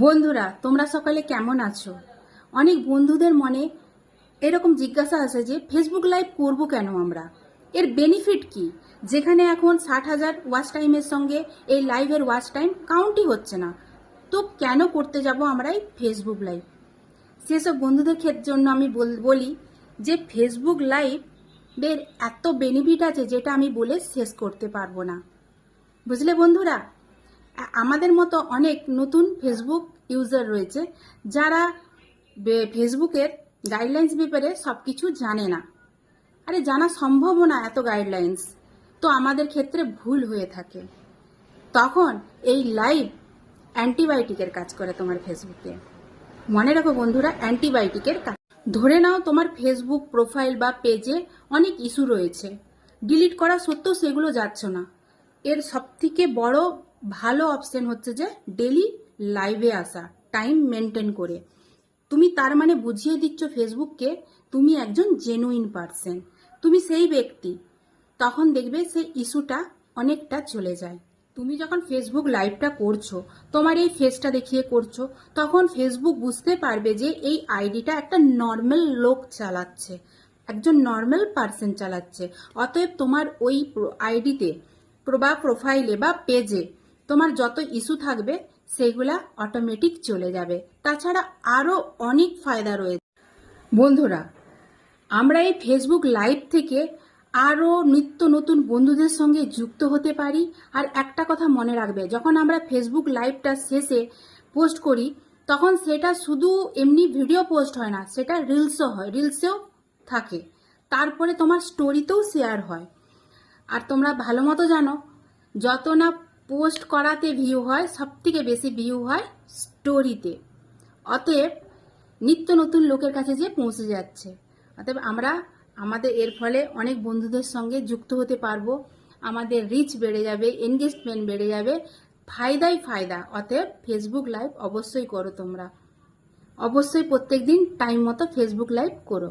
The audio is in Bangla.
বন্ধুরা, তোমরা সকালে কেমন আছো? অনেক বন্ধুদের মনে এরকম জিজ্ঞাসা আছে যে ফেসবুক লাইভ করব কেন আমরা, এর বেনিফিট কি? যেখানে এখন 60,000 ওয়াচ টাইমের সঙ্গে এই লাইভের ওয়াচ টাইম কাউন্টই হচ্ছে না, তো কেন করতে যাব আমরা এই ফেসবুক লাইভ? সেসব বন্ধুদের জন্য আমি বলি যে ফেসবুক লাইভের এত বেনিফিট আছে যেটা আমি বলে শেষ করতে পারবো না। বুঝলে বন্ধুরা, আমাদের মতো অনেক নতুন ফেসবুক ইউজার রয়েছে যারা ফেসবুকের গাইডলাইন্স ব্যাপারে সব কিছু জানে না। আরে জানা সম্ভবও না এত গাইডলাইন্স, তো আমাদের ক্ষেত্রে ভুল হয়ে থাকে। তখন এই লাইভ অ্যান্টিবায়োটিকের কাজ করে তোমার ফেসবুকে। মনে রাখো বন্ধুরা, অ্যান্টিবায়োটিকের কাজ। ধরে নাও তোমার ফেসবুক প্রোফাইল বা পেজে অনেক ইস্যু রয়েছে, ডিলিট করা সত্ত্বেও সেগুলো যাচ্ছ না। এর সবথেকে বড় ভালো অপশন হচ্ছে যে ডেলি লাইভে আসা, টাইম মেনটেন করে। তুমি তার মানে বুঝিয়ে দিচ্ছ ফেসবুককে তুমি একজন জেনুইন পারসন, তুমি সেই ব্যক্তি। তখন দেখবে সেই ইস্যুটা অনেকটা চলে যায়। তুমি যখন ফেসবুক লাইভটা করছো, তোমার এই ফেসটা দেখিয়ে করছো, তখন ফেসবুক বুঝতে পারবে যে এই আইডিটা একটা নর্মাল লোক চালাচ্ছে, একজন নর্মাল পারসন চালাচ্ছে। অতএব তোমার ওই আইডিতে বা প্রোফাইলে বা পেজে তোমার যত ইস্যু থাকবে সেগুলা অটোমেটিক চলে যাবে। তাছাড়া আরও অনেক ফায়দা রয়েছে। বন্ধুরা, আমরা এই ফেসবুক লাইভ থেকে আরও নিত্য নতুন বন্ধুদের সঙ্গে যুক্ত হতে পারি। আর একটা কথা মনে রাখবে, যখন আমরা ফেসবুক লাইভটা শেষে পোস্ট করি তখন সেটা শুধু এমনি ভিডিও পোস্ট হয় না, সেটা রিলসও হয়, রিলসেও থাকে, তারপরে তোমার স্টোরিতেও শেয়ার হয়। আর তোমরা ভালো মতো জানো, যত না পোস্ট করাতে ভিউ হয়, সব থেকে বেশি ভিউ হয় স্টোরিতে। অতএব নিত্য নতুন লোকের কাছে যে পৌঁছে যাচ্ছে। অতএব আমরা আমাদের এর ফলে অনেক বন্ধুদের সঙ্গে যুক্ত হতে পারবো, আমাদের রিচ বেড়ে যাবে, এনগেজমেন্ট বেড়ে যাবে, ফায়দাই ফায়দা। অতএব ফেসবুক লাইভ অবশ্যই করো তোমরা, অবশ্যই প্রত্যেক দিন টাইম মতো ফেসবুক লাইভ করো।